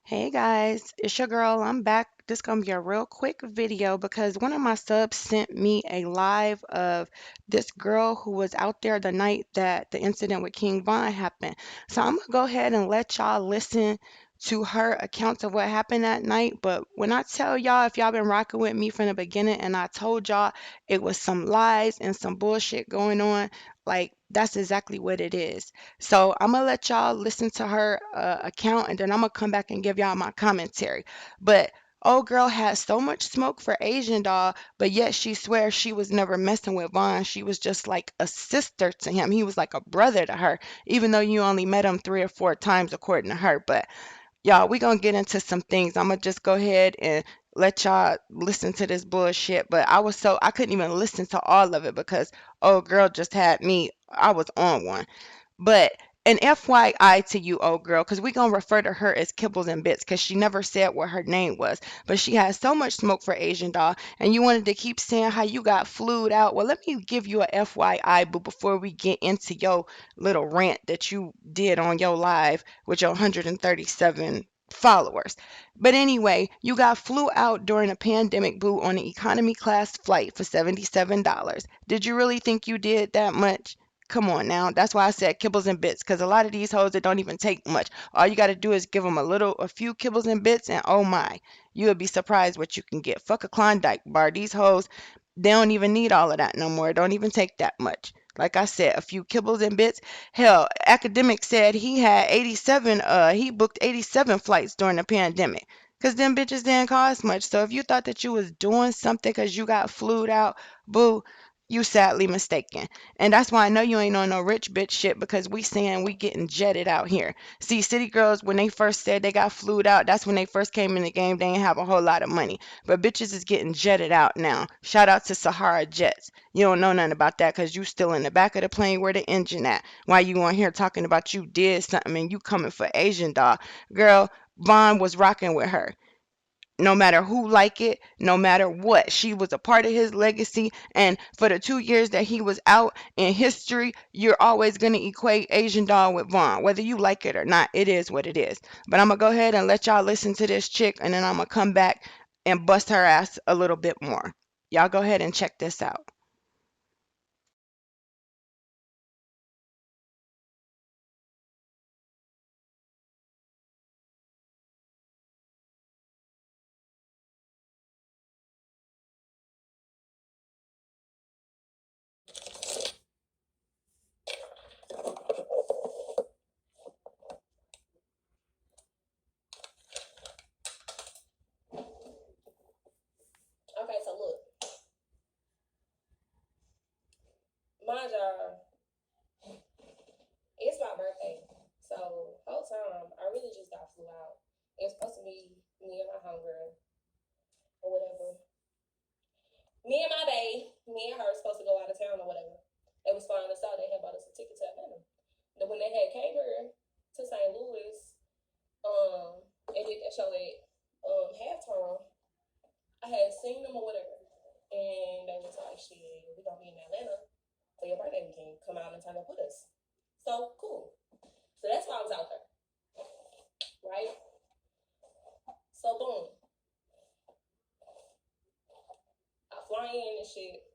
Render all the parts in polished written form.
Hey guys, it's your girl. I'm back. This gonna be a real quick video because one of my subs sent me a live of this girl who was out there the night that the incident with King Von happened. So I'm gonna go ahead and let y'all listen to her account of what happened that night. But when I tell y'all, if y'all been rocking with me from the beginning and I told y'all it was some lies and some bullshit going on, like that's exactly what it is. So I'm gonna let y'all listen to her account, and then I'm gonna come back and give y'all my commentary. But old girl had so much smoke for Asian doll, but yet she swears she was never messing with Vaughn. She was just like a sister to him. He was like a brother to her, even though you only met him 3 or 4 times according to her. But y'all, we gonna get into some things. I'm gonna just go ahead and let y'all listen to this bullshit. But I couldn't even listen to all of it because old girl just had me. I was on one. But an FYI to you, old girl, because we going to refer to her as Kibbles and Bits because she never said what her name was. But she has so much smoke for Asian doll, and you wanted to keep saying how you got flued out. Well, let me give you a FYI, but before we get into your little rant that you did on your live with your 137 followers. But anyway, you got flew out during a pandemic, boo, on an economy class flight for $77. Did you really think you did that much? Come on now. That's why I said kibbles and bits, because a lot of these hoes that don't even take much. All you got to do is give them a few kibbles and bits, and oh my, you would be surprised what you can get. Fuck a Klondike bar. These hoes, they don't even need all of that no more. Don't even take that much. Like I said, a few kibbles and bits. Hell, academic said he booked 87 flights during the pandemic. Cause them bitches didn't cost much. So if you thought that you was doing something cause you got flued out, boo, you sadly mistaken. And that's why I know you ain't on no rich bitch shit because we saying we getting jetted out here. See, city girls, when they first said they got flued out, that's when they first came in the game. They ain't have a whole lot of money. But bitches is getting jetted out now. Shout out to Sahara Jets. You don't know nothing about that because you still in the back of the plane where the engine at. Why you on here talking about you did something and you coming for Asian dog. Girl, Vaughn was rocking with her no matter who like it, no matter what. She was a part of his legacy. And for the 2 years that he was out in history, you're always going to equate Asian doll with Vaughn. Whether you like it or not, it is what it is. But I'm going to go ahead and let y'all listen to this chick, and then I'm going to come back and bust her ass a little bit more. Y'all go ahead and check this out. Okay, so look, my job, it's my birthday. So whole time I really just got flew out. It was supposed to be me and my homegirl or whatever. Me and my bae, me and her supposed to go out of town or whatever. They was flying us out. They had bought us a ticket to Atlanta. Then when they had came here to St. Louis, and did that show at halftime, I had seen them or whatever. And they was like, shit, we gonna be in Atlanta for your birthday weekend. Come out and turn up with us. So cool. So that's why I was out there, right? So boom, I fly in and shit.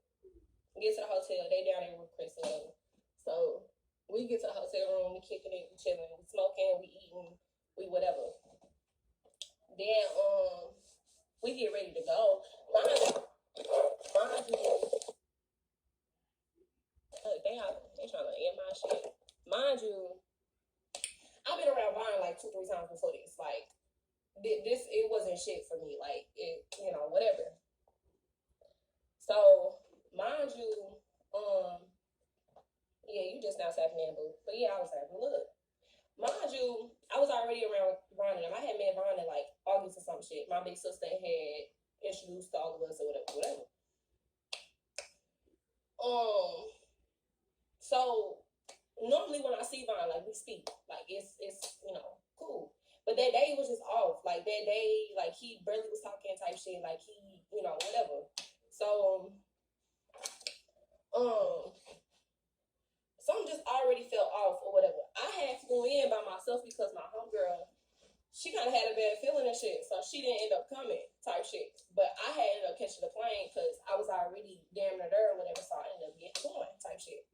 Get to the hotel. They down there with Chris or whatever. So we get to the hotel room. We kicking it. We chilling. We smoking. We eating. We whatever. Then we get ready to go. Mind you, they trying to end my shit. Mind you, I've been around Vine like 2 3 times before this. Like this, it wasn't shit for me. Like it, whatever. So mind you, yeah, you just now tapping in, boo. But yeah, I was like, look, mind you, I was already around Vaughn and them. I had met Vaughn in like August or some shit. My big sister had introduced all of us or whatever, whatever. Um, so normally when I see Vaughn, like we speak, like it's cool. But that day was just off. Like that day, like he barely was talking type shit. Like he, whatever. So um, something just already felt off or whatever. I had to go in by myself because my homegirl, she kind of had a bad feeling and shit, so she didn't end up coming type shit. But I had ended up catching the plane because I was already damn near there or whatever, so I ended up getting going type shit.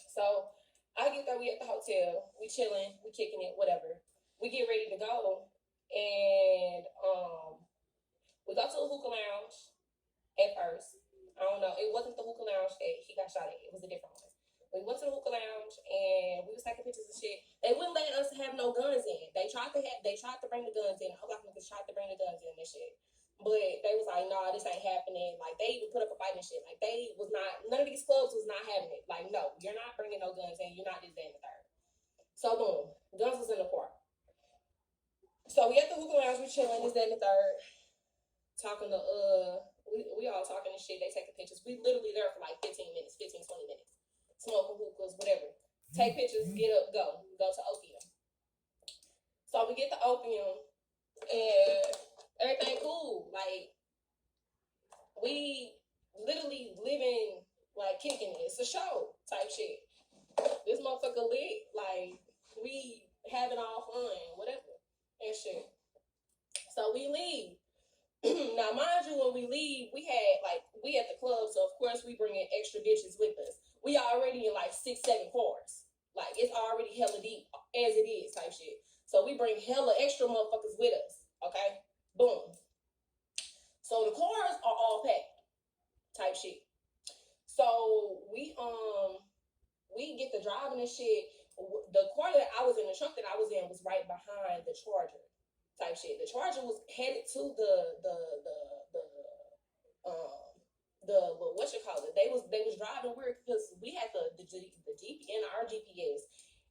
So I get there, we at the hotel, we chilling, we kicking it, whatever. We get ready to go, and we go to a hookah lounge at first. I don't know, it wasn't the hookah lounge that he got shot at, it was a different one. We went to the hookah lounge and we was taking pictures and shit. They wouldn't let us have no guns in. They tried to bring the guns in. Black niggas tried to bring the guns in and shit. But they was like, nah, this ain't happening. Like, they even put up a fight and shit. Like, they was not, none of these clubs was not having it. Like, no, you're not bringing no guns in. You're not this, that, and the third. So, boom, guns was in the car. So, we at the hookah lounge, we chilling, this, that, and the third. Talking to, we all talking and shit. They taking pictures. We literally there for like 15 minutes, 15, 20 minutes. Smoking hookahs, whatever. Take pictures, get up, go. Go to opium. So we get the opium and everything cool. Like, we literally living, like, kicking it. It's a show type shit. This motherfucker lit. Like, we having all fun, whatever, and shit. So we leave. Now, mind you, when we leave, we at the club, so of course we bring in extra bitches with us. We already in like 6, 7 cars. Like, it's already hella deep as it is type shit. So we bring hella extra motherfuckers with us. Okay? Boom. So the cars are all packed type shit. So we get the driving and shit. The car that I was in, the truck that I was in was right behind the Charger type shit. The Charger was headed to what you call it? They was driving weird because we had the in our GPS.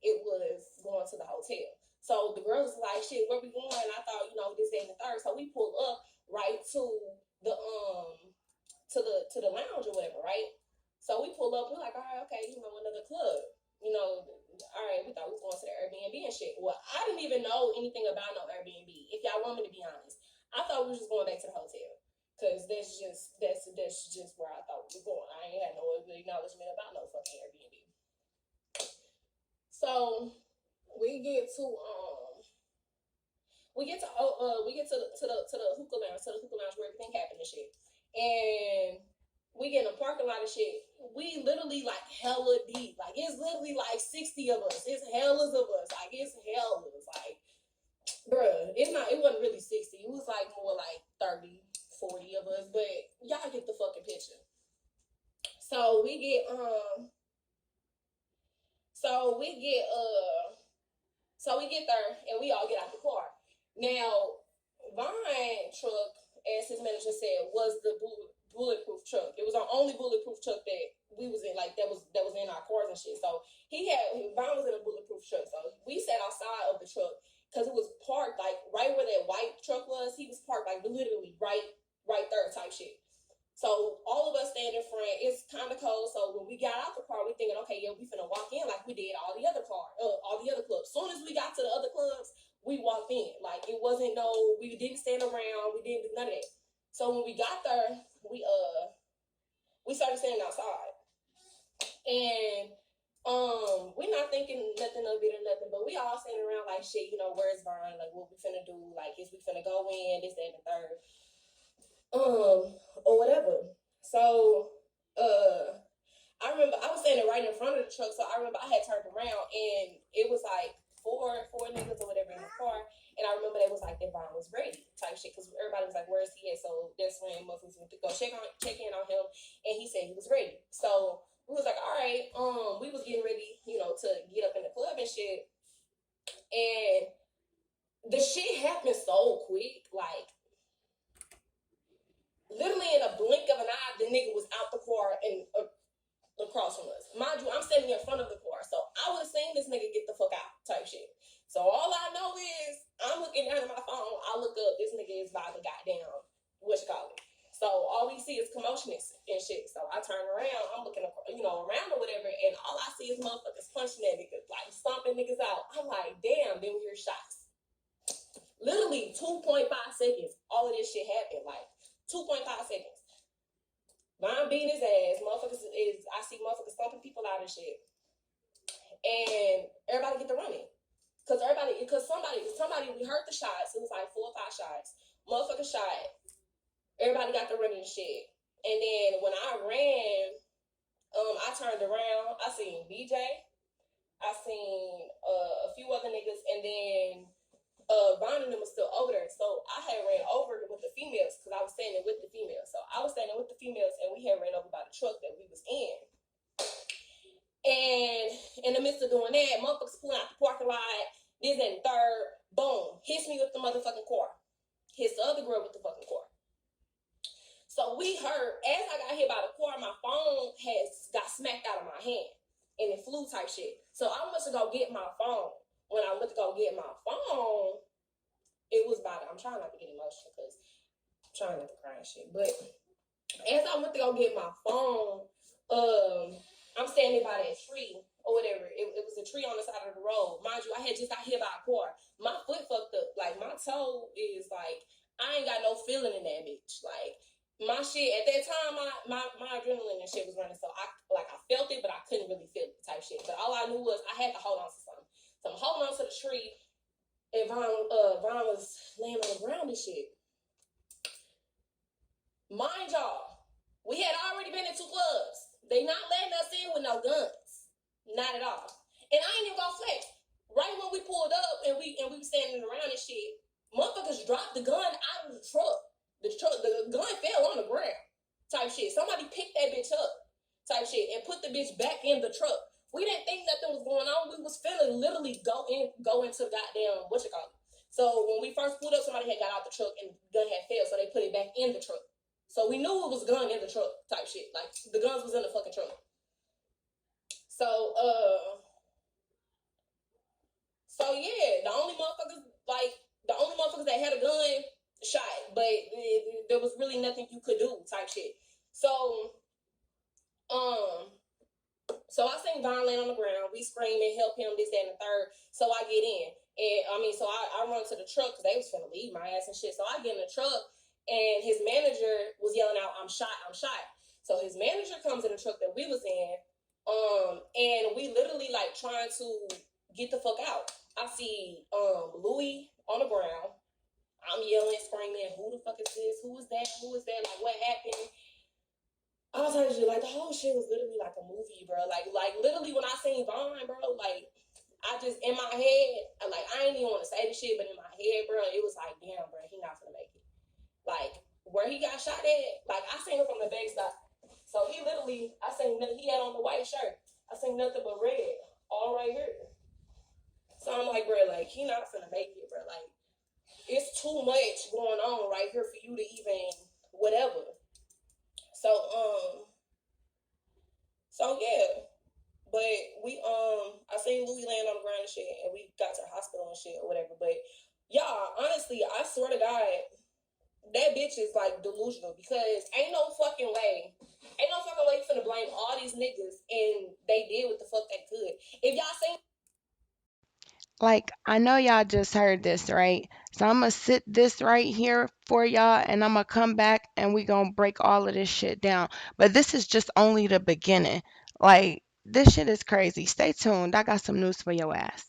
It was going to the hotel. So the girls was like, "Shit, where we going?" And I thought, this, that, and the third. So we pulled up right to the to the lounge or whatever, right? So we pull up. We're like, "All right, okay, another club." All right, we thought we was going to the Airbnb and shit. Well, I didn't even know anything about no Airbnb. If y'all want me to be honest, I thought we was just going back to the hotel because that's just where I thought we were going. I ain't had no acknowledgement about no fucking Airbnb. So we get to the hookah lounge where everything happened and shit, and we get in a parking lot of shit. We literally like hella deep. Like, it's literally like 60 of us. It's hellas of us. Like, it's hellas. Like, bruh, it wasn't really 60. It was like more like 30, 40 of us. But y'all get the fucking picture. So we get so we get there and we all get out the car. Now, Vine truck, as his manager said, was the bulletproof truck. It was our only bulletproof truck that we was in, like, that was in our cars and shit. So Vine was in a bulletproof truck. So we sat outside of the truck because it was parked like right where that white truck was. He was parked like literally right there type shit. So all of us stand in front. It's kind of cold. So when we got out the car, we thinking, okay, yeah, we finna walk in like we did all the other clubs. Soon as we got to the other clubs, we walked in. Like, it wasn't we didn't stand around. We didn't do none of that. So when we got there, we started standing outside, and we're not thinking nothing of it or nothing, but we all standing around like, shit, where's Vine? Like, what we finna do? Like, is we finna go in? This, that, and the third. Or whatever. So, I remember I was standing right in front of the truck, so I remember I had turned around and it was like four niggas or whatever in the car, and I remember they was like, Devon was ready type shit, because everybody was like, where is he at? So that's when motherfuckers went to go check in on him, and he said he was ready. So we was like, all right, we was getting ready, to get up in the club and shit, and the shit happened so quick, like, literally in a blink of an eye, the nigga was out the car and across from us. Mind you, I'm standing in front of the car, so I would have seen this nigga get the fuck out type shit. So all I know is I'm looking down at my phone. I look up, this nigga is by the goddamn, what you call it. So all we see is commotion and shit. So I turn around, I'm looking around or whatever, and all I see is motherfuckers punching at niggas, like stomping niggas out. I'm like, damn, then we hear shots. Literally 2.5 seconds, all of this shit happened. Like, 2.5 seconds. Vine beating his ass. I see motherfuckers stomping people out and shit. And everybody get to running. Because somebody, we heard the shots. It was like 4 or 5 shots. Motherfucker shot. Everybody got to running the shit. And then when I ran, I turned around. I seen BJ. I seen a few other niggas, and then Von and them was still over there. So I had ran over with the females because I was standing with the females. So I was standing with the females, and we had ran over by the truck that we was in. And in the midst of doing that, motherfuckers pulling out the parking lot, this and third, boom, hits me with the motherfucking car. Hits the other girl with the fucking car. So we heard, as I got hit by the car, my phone got smacked out of my hand. And it flew type shit. So I went to go get my phone. When I went to go get my phone, it was about, I'm trying not to get emotional because I'm trying not to cry and shit. But as I went to go get my phone, I'm standing by that tree or whatever. It was a tree on the side of the road. Mind you, I had just got hit by a car. My foot fucked up. Like, my toe is like, I ain't got no feeling in that bitch. Like, my shit at that time, my adrenaline and shit was running. So I felt it, but I couldn't really feel it type shit. But all I knew was I had to hold on to something. So I'm holding on to the tree, and Von was laying on the ground and shit. Mind y'all, we had already been in 2 clubs. They not letting us in with no guns. Not at all. And I ain't even gonna flex. Right when we pulled up and we were standing around and shit, motherfuckers dropped the gun out of the truck. The gun fell on the ground. Type shit. Somebody picked that bitch up. Type shit. And put the bitch back in the truck. We didn't think nothing was going on. We was finna literally go into the goddamn whatchamacallit. So when we first pulled up, somebody had got out the truck and the gun had failed, so they put it back in the truck. So we knew it was a gun in the truck type shit. Like, the guns was in the fucking truck. So, yeah, the only motherfuckers that had a gun shot, but there was really nothing you could do type shit. So, so I seen Von laying on the ground. We screaming, help him, this, that, and the third. So I get in. And I run to the truck because they was finna leave my ass and shit. So I get in the truck, and his manager was yelling out, I'm shot, I'm shot. So his manager comes in the truck that we was in, and we literally like trying to get the fuck out. I see Louis on the ground. I'm yelling, screaming, who the fuck is this? Who is that? Who is that? Like, what happened? I was like the whole shit was literally like a movie, bro. Like literally when I seen Von, bro, like I just in my head, like I ain't even want to say the shit, but in my head, bro, it was like, damn, bro, he not gonna make it. Like where he got shot at, like I seen him from the backside. So he literally, I seen he had on the white shirt. I seen nothing but red, all right here. So I'm like, bro, like he not gonna make it, bro. Like it's too much going on right here for you to even whatever. So yeah. But I seen Louis laying on the ground and shit, and we got to the hospital and shit or whatever. But y'all, honestly, I swear to God, that bitch is like delusional because ain't no fucking way finna blame all these niggas and they did what the fuck they could. If y'all seen Like, I know y'all just heard this, right? So I'm gonna sit this right here for y'all and I'm gonna come back and we gonna break all of this shit down. But this is just only the beginning. Like, this shit is crazy. Stay tuned. I got some news for your ass.